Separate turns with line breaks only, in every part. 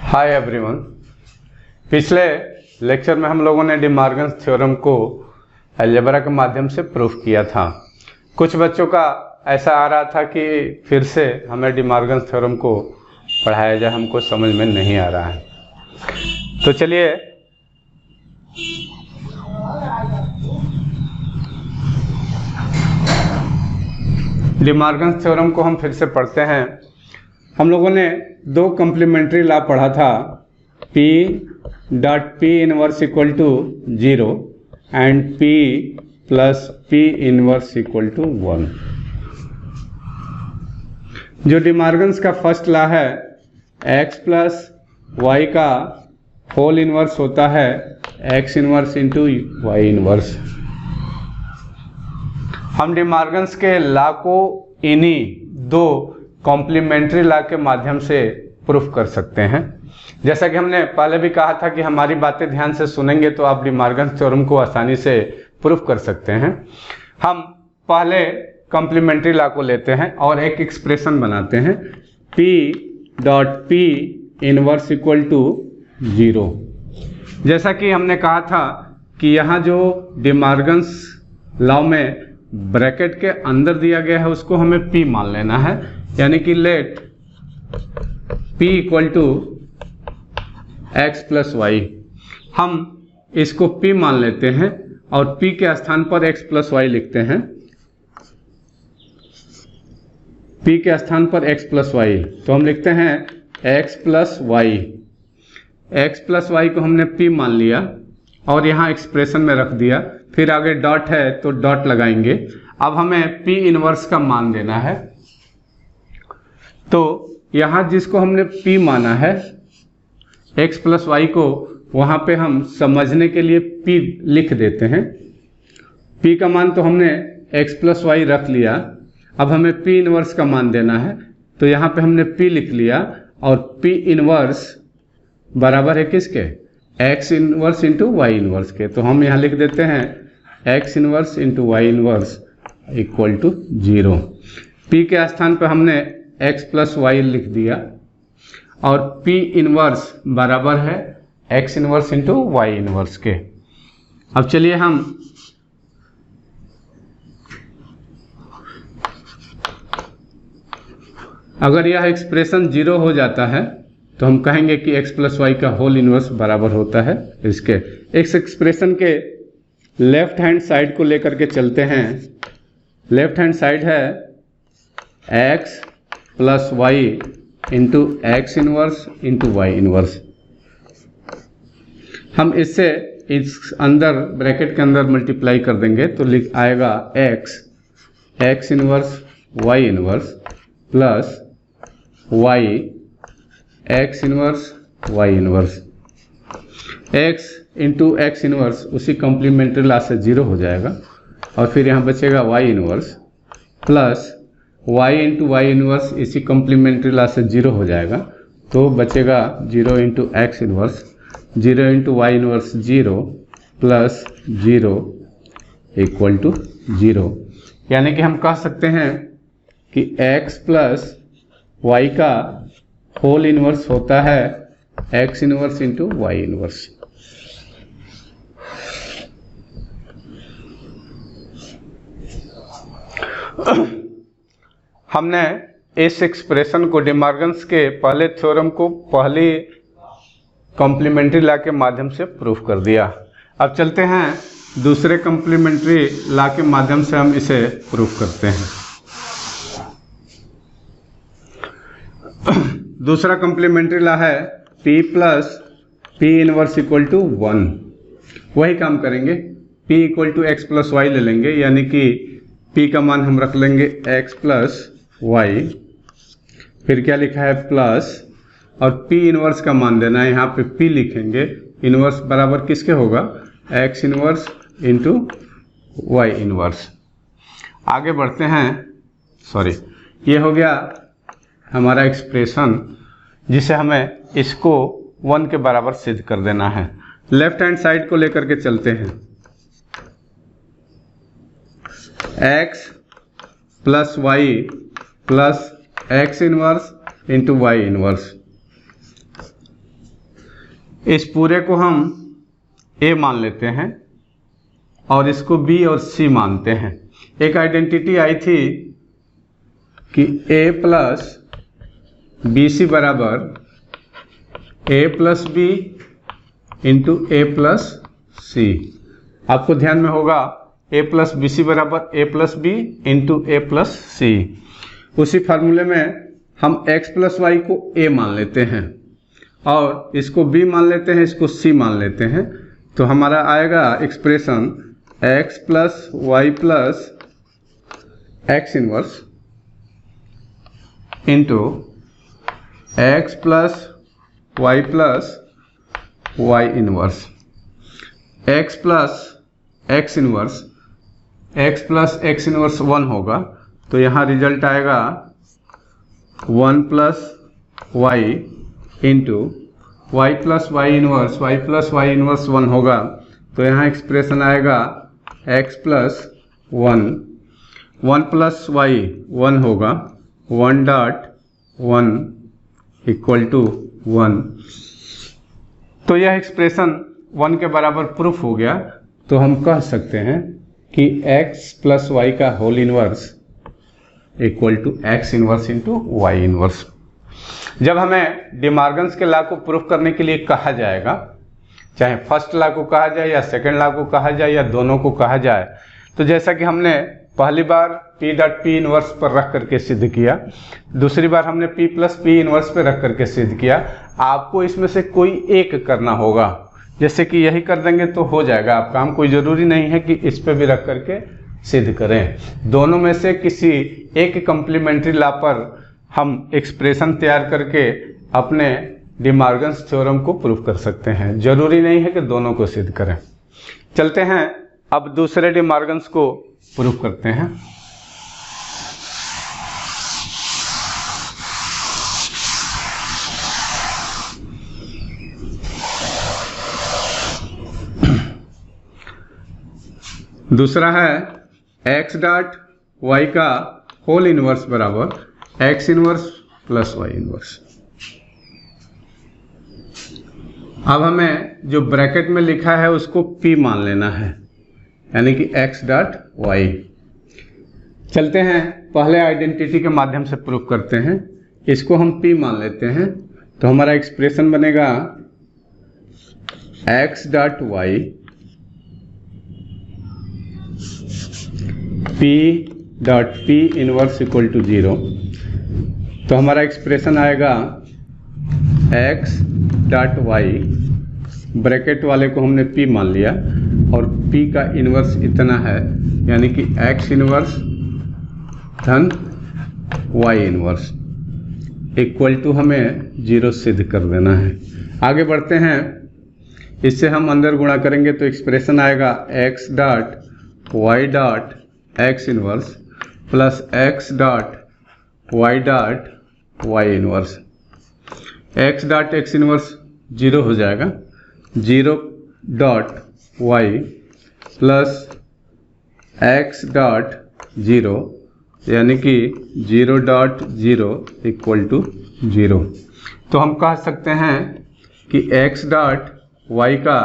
Hi everyone. पिछले lecture में हम लोगों ने डी मॉर्गन्स थ्योरम को अलजेब्रा के माध्यम से प्रूफ किया था। कुछ बच्चों का ऐसा आ रहा था कि फिर से हमें डी मॉर्गन्स थ्योरम को पढ़ाया जाए, हमको समझ में नहीं आ रहा है। तो चलिए डी मॉर्गन्स थ्योरम को हम फिर से पढ़ते हैं। हम लोगों ने दो कम्प्लीमेंट्री लॉ पढ़ा था, P dot P inverse equal to 0 and P plus P inverse equal to 1। जो डी मॉर्गन्स का फर्स्ट लॉ है, x प्लस वाई का होल इनवर्स होता है x inverse into y inverse. हम डी मॉर्गन्स के लॉ को इन्हीं दो कॉम्प्लीमेंट्री लॉ के माध्यम से प्रूफ कर सकते हैं। जैसा कि हमने पहले भी कहा था कि हमारी बातें ध्यान से सुनेंगे तो आप डी मॉर्गन्स थ्योरम को आसानी से प्रूफ कर सकते हैं। हम पहले कॉम्प्लीमेंट्री लॉ को लेते हैं और एक एक्सप्रेशन बनाते हैं, P dot P inverse equal to 0। जैसा कि हमने कहा था कि यहाँ जो डी मॉर्गन्स लॉ में ब्रैकेट के अंदर दिया गया है उसको हमें P मान लेना है, यानी कि let P equal to x plus y. हम इसको P मान लेते हैं और P के स्थान पर x प्लस वाई लिखते हैं। P के स्थान पर x प्लस वाई, तो हम लिखते हैं x plus y. X plus y को हमने P मान लिया और यहाँ एक्सप्रेशन में रख दिया, फिर आगे डॉट है तो डॉट लगाएंगे। अब हमें P इनवर्स का मान देना है, तो यहाँ जिसको हमने P माना है x प्लस वाई को, वहाँ पे हम समझने के लिए P लिख देते हैं। P का मान तो हमने x प्लस वाई रख लिया, अब हमें P इनवर्स का मान देना है, तो यहाँ पे हमने P लिख लिया और P इनवर्स बराबर है किसके, x inverse into y inverse के। तो हम यहाँ लिख देते हैं x inverse into y inverse equal to 0। P के स्थान पे हमने x प्लस वाई लिख दिया और P इनवर्स बराबर है x inverse into y inverse के। अब चलिए हम अगर यह एक्सप्रेशन 0 हो जाता है तो हम कहेंगे कि x प्लस वाई का होल इनवर्स बराबर होता है इसके। इस एक्सप्रेशन के लेफ्ट हैंड साइड को लेकर के चलते हैं। लेफ्ट हैंड साइड है x plus y into x inverse into y inverse. हम इससे इस अंदर ब्रैकेट के अंदर मल्टीप्लाई कर देंगे तो लिख आएगा x inverse y inverse plus y x inverse y inverse. X into x inverse उसी कॉम्प्लीमेंट्री लॉ से 0 हो जाएगा और फिर यहाँ बचेगा y inverse plus y into y inverse इसी कॉम्प्लीमेंट्री लॉ से 0 हो जाएगा, तो बचेगा 0 into x inverse, 0 into y inverse 0 plus 0 equal to 0। यानी कि हम कह सकते हैं कि x प्लस वाई का होल इनवर्स होता है x inverse into y inverse. हमने इस एक्सप्रेशन को डी मॉर्गन्स के पहले थ्योरम को पहली कॉम्प्लीमेंट्री लॉ के माध्यम से प्रूफ कर दिया। अब चलते हैं दूसरे कॉम्प्लीमेंट्री लॉ के माध्यम से हम इसे प्रूफ करते हैं। दूसरा कॉम्प्लीमेंट्री लॉ है P plus P inverse equal to 1। वही काम करेंगे, P equal to x plus y ले लेंगे, यानी कि P का मान हम रख लेंगे x प्लस वाई, फिर क्या लिखा है प्लस, और P इनवर्स का मान देना है, यहाँ पे P लिखेंगे। इनवर्स बराबर किसके होगा, x inverse into y inverse. आगे बढ़ते हैं, ये हो गया हमारा एक्सप्रेशन जिसे हमें इसको 1 के बराबर सिद्ध कर देना है। लेफ्ट हैंड साइड को लेकर के चलते हैं, x plus y plus x inverse into y inverse. इस पूरे को हम a मान लेते हैं और इसको b और c मानते हैं। एक आइडेंटिटी आई थी कि a प्लस बी सी बराबर a plus b into a plus c. आपको ध्यान में होगा a प्लस बी सी बराबर a plus b into a plus c. उसी फार्मूले में हम x प्लस वाई को a मान लेते हैं और इसको b मान लेते हैं, इसको c मान लेते हैं। तो हमारा आएगा expression x plus y plus x inverse into x plus y plus y inverse. x plus x inverse, x plus x inverse 1 होगा, तो यहाँ रिजल्ट आएगा 1 plus y into y plus y inverse, y plus y inverse 1 होगा, तो यहाँ expression आएगा x plus 1 plus Y 1 होगा, 1 dot 1 equal to 1। तो यह एक्सप्रेशन 1 के बराबर प्रूफ हो गया। तो हम कह सकते हैं कि x प्लस वाई का whole inverse equal to x inverse into y inverse. जब हमें डिमॉर्गन्स के लॉ को प्रूफ करने के लिए कहा जाएगा, चाहे फर्स्ट लॉ को कहा जाए या सेकंड लॉ को कहा जाए या दोनों को कहा जाए, तो जैसा कि हमने पहली बार P डॉट P इनवर्स पर रख करके सिद्ध किया, दूसरी बार हमने P प्लस P इनवर्स पर रख करके सिद्ध किया, आपको इसमें से कोई एक करना होगा। जैसे कि यही कर देंगे तो हो जाएगा आप काम, कोई ज़रूरी नहीं है कि इस पे भी रख करके सिद्ध करें। दोनों में से किसी एक कम्प्लीमेंट्री लॉ पर हम एक्सप्रेशन तैयार करके अपने डिमॉर्गन्स थ्योरम को प्रूफ कर सकते हैं। जरूरी नहीं है कि दोनों को सिद्ध करें। चलते हैं अब दूसरे डिमॉर्गन्स को प्रूफ करते हैं। दूसरा है x डॉट y का होल इनवर्स बराबर x inverse plus y inverse. अब हमें जो ब्रैकेट में लिखा है उसको p मान लेना है, यानी कि x डॉट y। चलते हैं पहले आइडेंटिटी के माध्यम से प्रूफ करते हैं। इसको हम p मान लेते हैं, तो हमारा एक्सप्रेशन बनेगा x dot y P dot P inverse equal to 0। तो हमारा एक्सप्रेशन आएगा x डॉट y, ब्रैकेट वाले को हमने P मान लिया और P का इनवर्स इतना है, यानी कि x इनवर्स धन y इनवर्स इक्वल टू हमें 0 सिद्ध कर देना है। आगे बढ़ते हैं, इससे हम अंदर गुणा करेंगे तो एक्सप्रेशन आएगा x dot y dot x inverse plus x dot y inverse. X dot x inverse 0 हो जाएगा, 0 dot y plus x dot 0, यानी कि 0 डॉट 0 इक्वल टू 0। तो हम कह सकते हैं कि एक्स डॉट वाई का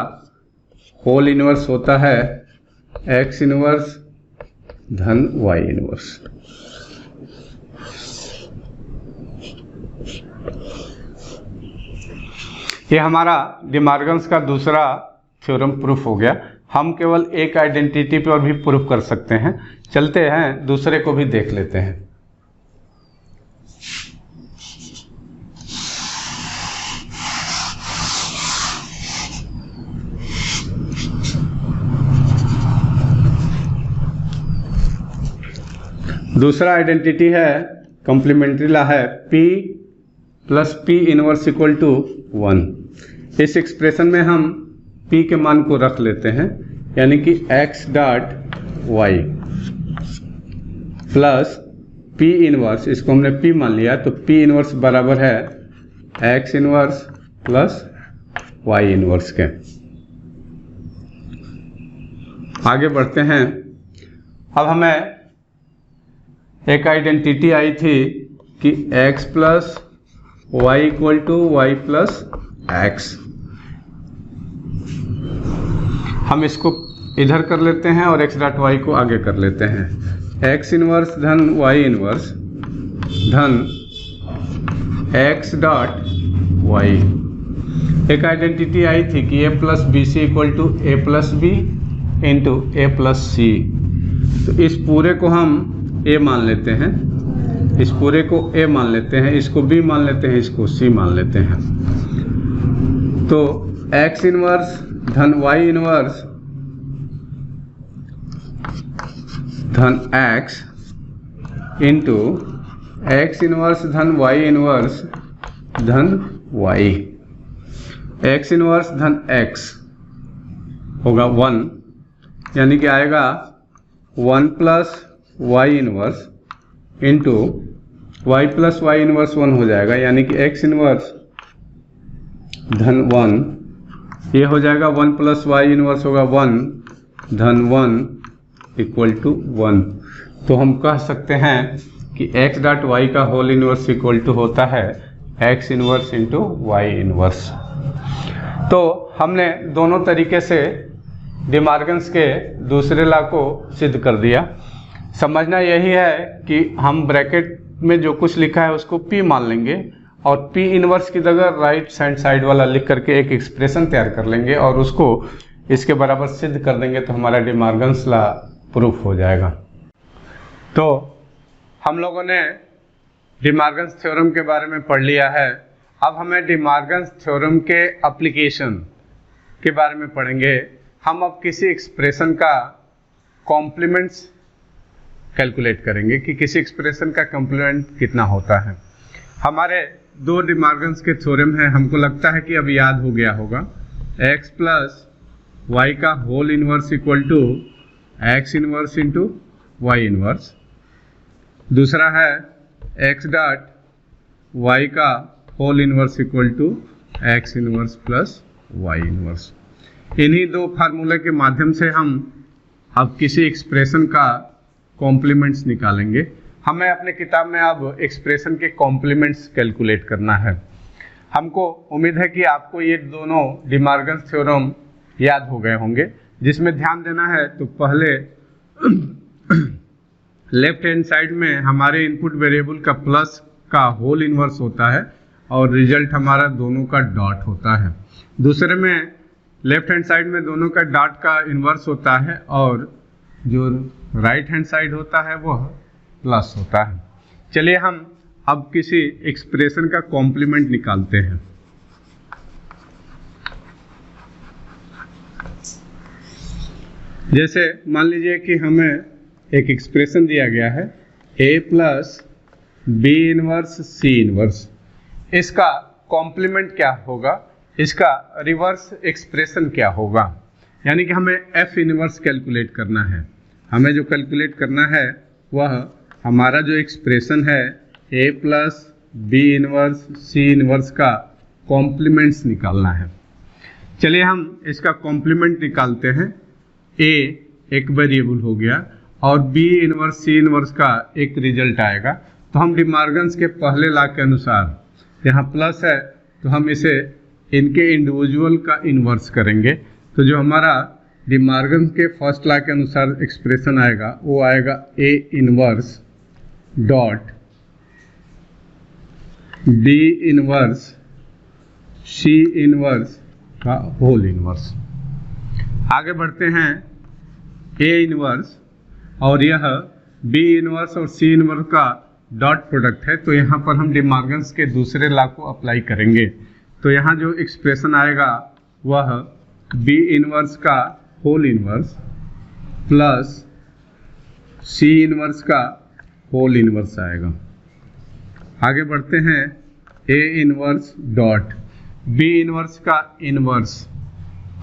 होल इनवर्स होता है एक्स इनवर्स धन y इनवर्स। ये हमारा डिमॉर्गन्स का दूसरा थ्योरम प्रूफ हो गया। हम केवल एक आइडेंटिटी पर भी प्रूफ कर सकते हैं। चलते हैं दूसरे को भी देख लेते हैं। दूसरा आइडेंटिटी है कॉम्प्लीमेंट्री लॉ है P plus P inverse equal to 1। इस एक्सप्रेशन में हम P के मान को रख लेते हैं, यानी कि x dot y plus P inverse, इसको हमने P मान लिया तो P इनवर्स बराबर है x inverse plus y inverse के। आगे बढ़ते हैं। अब हमें एक आइडेंटिटी आई थी कि x plus y equal to y plus x. हम इसको इधर कर लेते हैं और x डॉट y को आगे कर लेते हैं। x इनवर्स धन y इनवर्स धन x डॉट y। एक आइडेंटिटी आई थी कि a plus b c equal to a plus b into a plus c. तो इस पूरे को हम a मान लेते हैं, इस पूरे को a मान लेते हैं, इसको b मान लेते हैं, इसको c मान लेते हैं। तो x इनवर्स धन y इनवर्स धन x इंटू x इनवर्स धन y इनवर्स धन y। x इनवर्स धन x होगा 1, यानी कि आएगा 1 plus y inverse into y plus y inverse 1 हो जाएगा, यानी कि x इनवर्स धन 1, ये हो जाएगा 1 प्लस y इनवर्स होगा 1 धन 1 इक्वल टू 1। तो हम कह सकते हैं कि x डॉट y का होल इनवर्स इक्वल टू होता है x inverse into y inverse. तो हमने दोनों तरीके से डिमार्गन्स के दूसरे लॉ को सिद्ध कर दिया। समझना यही है कि हम ब्रैकेट में जो कुछ लिखा है उसको P मान लेंगे और P इनवर्स की जगह राइट हैंड साइड वाला लिख करके एक एक्सप्रेशन तैयार कर लेंगे और उसको इसके बराबर सिद्ध कर देंगे, तो हमारा डिमार्गन्स लॉ प्रूफ हो जाएगा। तो हम लोगों ने डिमार्गन्स थ्योरम के बारे में पढ़ लिया है। अब हमें डिमार्गन्स थ्योरम के एप्लीकेशन के बारे में पढ़ेंगे। हम अब किसी एक्सप्रेशन का कॉम्प्लीमेंट्स कैलकुलेट करेंगे कि किसी एक्सप्रेशन का कॉम्प्लीमेंट कितना होता है। हमारे दो डिमार्गन्स के थ्योरम है, हमको लगता है कि अब याद हो गया होगा। x प्लस वाई का whole inverse equal to x inverse into y inverse. दूसरा है x डॉट y का whole inverse equal to x inverse plus y inverse. इन्हीं दो फार्मूले के माध्यम से हम अब किसी एक्सप्रेशन का कॉम्प्लीमेंट्स निकालेंगे। हमें अपने किताब में अब एक्सप्रेशन के कॉम्प्लीमेंट्स कैलकुलेट करना है। हमको उम्मीद है कि आपको ये दोनों डिमार्गन्स थ्योरम याद हो गए होंगे। जिसमें ध्यान देना है तो पहले लेफ्ट हैंड साइड में हमारे इनपुट वेरिएबल का प्लस का होल इनवर्स होता है और रिजल्ट हमारा दोनों का डॉट होता है। दूसरे में लेफ्ट हैंड साइड में दोनों का डॉट का इन्वर्स होता है और जो राइट हैंड साइड होता है वह प्लस होता है। चलिए हम अब किसी एक्सप्रेशन का कॉम्प्लीमेंट निकालते हैं। जैसे मान लीजिए कि हमें एक एक्सप्रेशन दिया गया है a plus b inverse c inverse. इसका कॉम्प्लीमेंट क्या होगा, इसका रिवर्स एक्सप्रेशन क्या होगा, यानी कि हमें f इनवर्स कैलकुलेट करना है। हमें जो कैलकुलेट करना है वह हमारा जो एक्सप्रेशन है a plus b inverse c inverse का कॉम्प्लीमेंट्स निकालना है। चलिए हम इसका कॉम्प्लीमेंट निकालते हैं। a एक वेरिएबल हो गया और b इनवर्स सी इनवर्स का एक रिजल्ट आएगा। तो हम डिमार्गन्स के पहले लॉ के अनुसार, यहाँ प्लस है तो हम इसे इनके इंडिविजुअल का इन्वर्स करेंगे। तो जो हमारा डिमार्गन के फर्स्ट लॉ के अनुसार एक्सप्रेशन आएगा वो आएगा a inverse dot d inverse c inverse का होल इनवर्स। आगे बढ़ते हैं a इनवर्स और यह b इनवर्स और c इनवर्स का डॉट प्रोडक्ट है। तो यहाँ पर हम डिमार्गन्स के दूसरे लॉ को अप्लाई करेंगे। तो यहाँ जो एक्सप्रेशन आएगा वह b इनवर्स का whole inverse plus c inverse का होल इनवर्स आएगा। आगे बढ़ते हैं a inverse dot b inverse का इनवर्स।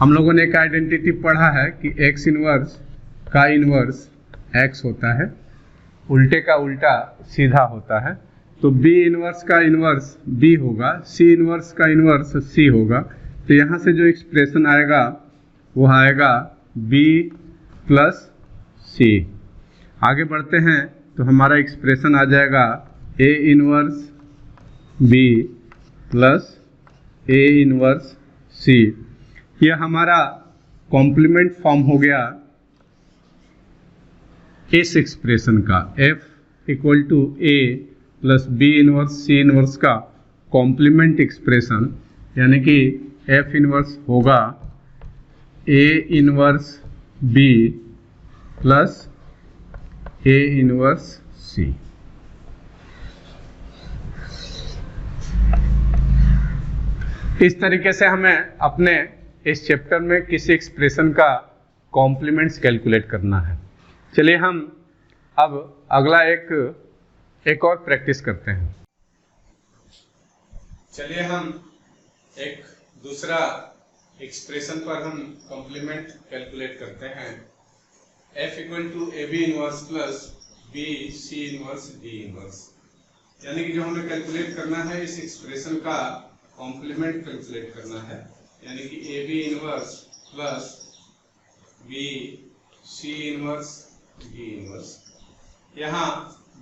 हम लोगों ने एक आइडेंटिटी पढ़ा है कि x इनवर्स का इनवर्स x होता है, उल्टे का उल्टा सीधा होता है। तो b इनवर्स का इनवर्स b होगा, c इनवर्स का इनवर्स c होगा। तो यहाँ से जो एक्सप्रेशन आएगा वो आएगा b प्लस c। आगे बढ़ते हैं तो हमारा एक्सप्रेशन आ जाएगा a inverse b plus a inverse c। यह हमारा कॉम्प्लीमेंट फॉर्म हो गया इस एक्सप्रेशन का, F equal to A plus B inverse C inverse का कॉम्प्लीमेंट एक्सप्रेशन, यानी कि F इनवर्स होगा A inverse B plus A inverse C। इस तरीके से हमें अपने इस चैप्टर में किसी एक्सप्रेशन का कॉम्प्लीमेंट्स कैलकुलेट करना है। चलिए हम अब अगला एक और प्रैक्टिस करते हैं। चलिए हम एक दूसरा एक्सप्रेशन पर हम कॉम्प्लीमेंट कैलकुलेट करते हैं। F equal to AB inverse plus B C inverse D inverse, यानी कि जो हमें कैलकुलेट करना है इस एक्सप्रेशन का कॉम्प्लीमेंट कैलकुलेट करना है, यानी कि AB inverse plus B C inverse D inverse. यहाँ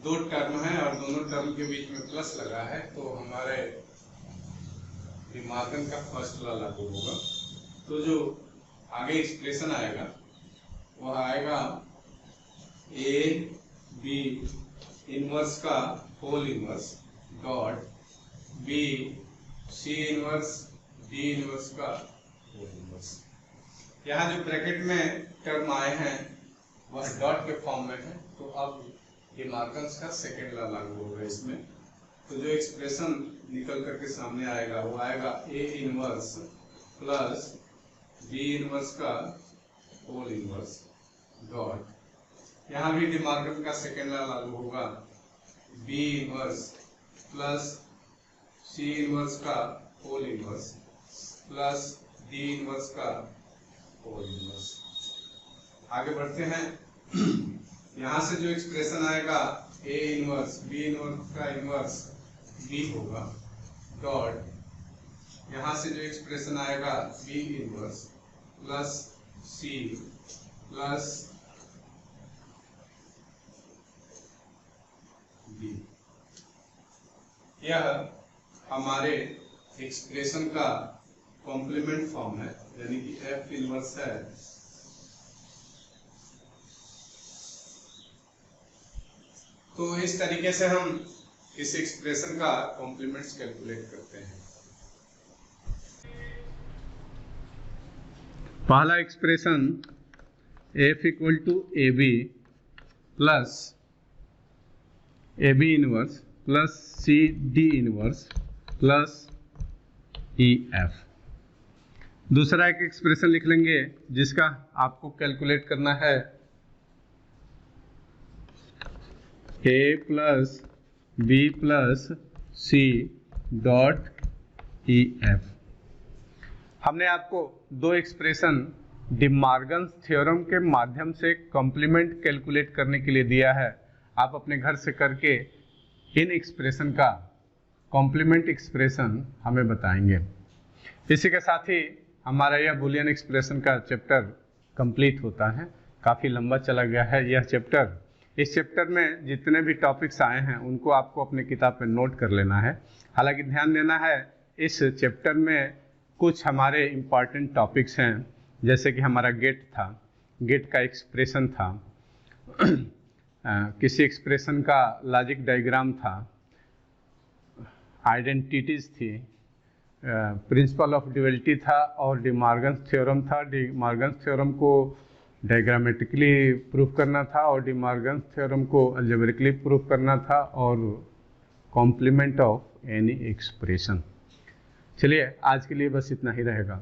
दो टर्म है और दोनों टर्म के बीच में प्लस लगा है, तो हमारे डिमॉर्गन का फर्स्ट लॉ लागू होगा। तो जो आगे एक्सप्रेशन आएगा वह आएगा A B इनवर्स का whole inverse dot B C inverse D inverse का होल इनवर्स। यहाँ जो ब्रैकेट में टर्म आए हैं वह डॉट के फॉर्म में है, तो अब डिमॉर्गन्स का सेकेंड लॉ लागू होगा इसमें। तो जो एक्सप्रेशन निकल करके सामने आएगा वो आएगा A inverse plus B inverse का होल इनवर्स डॉट, यहाँ भी डिमॉर्गन का सेकेंड लॉ लागू होगा, B inverse plus C inverse का whole inverse plus D inverse का होल इनवर्स। आगे बढ़ते हैं। यहाँ से जो एक्सप्रेशन आएगा A इनवर्स B इनवर्स का इनवर्स B होगा डॉट, यहाँ से जो एक्सप्रेशन आएगा B inverse plus C plus D। यह हमारे एक्सप्रेशन का कॉम्प्लीमेंट फॉर्म है, यानी कि F इनवर्स है तो इस तरीके से हम इस एक्सप्रेशन का कॉम्प्लीमेंट्स कैलकुलेट करते हैं। पहला expression F equal to AB plus AB inverse plus CD inverse plus EF। दूसरा एक एक्सप्रेशन लिख लेंगे जिसका आपको कैलकुलेट करना है A plus B plus C dot EF। हमने आपको दो एक्सप्रेशन डिमॉर्गन्स थ्योरम के माध्यम से कॉम्प्लीमेंट कैलकुलेट करने के लिए दिया है। आप अपने घर से करके इन एक्सप्रेशन का कॉम्प्लीमेंट एक्सप्रेशन हमें बताएंगे। इसी के साथ ही हमारा यह बूलियन एक्सप्रेशन का चैप्टर कंप्लीट होता है। काफ़ी लंबा चला गया है यह चैप्टर। इस चैप्टर में जितने भी टॉपिक्स आए हैं उनको आपको अपने किताब में नोट कर लेना है। हालांकि ध्यान देना है इस चैप्टर में कुछ हमारे इम्पॉर्टेंट टॉपिक्स हैं, जैसे कि हमारा गेट था, गेट का एक्सप्रेशन था, किसी एक्सप्रेशन का लॉजिक डायग्राम था, आइडेंटिटीज थी, प्रिंसिपल ऑफ ड्यूअलिटी था और डिमॉर्गन्स थ्योरम था। डिमॉर्गन्स थ्योरम को डायग्रामेटिकली प्रूफ करना था और डिमॉर्गन्स थ्योरम को अलजेब्रिकली प्रूफ करना था और कॉम्प्लीमेंट ऑफ एनी एक्सप्रेशन। चलिए आज के लिए बस इतना ही रहेगा।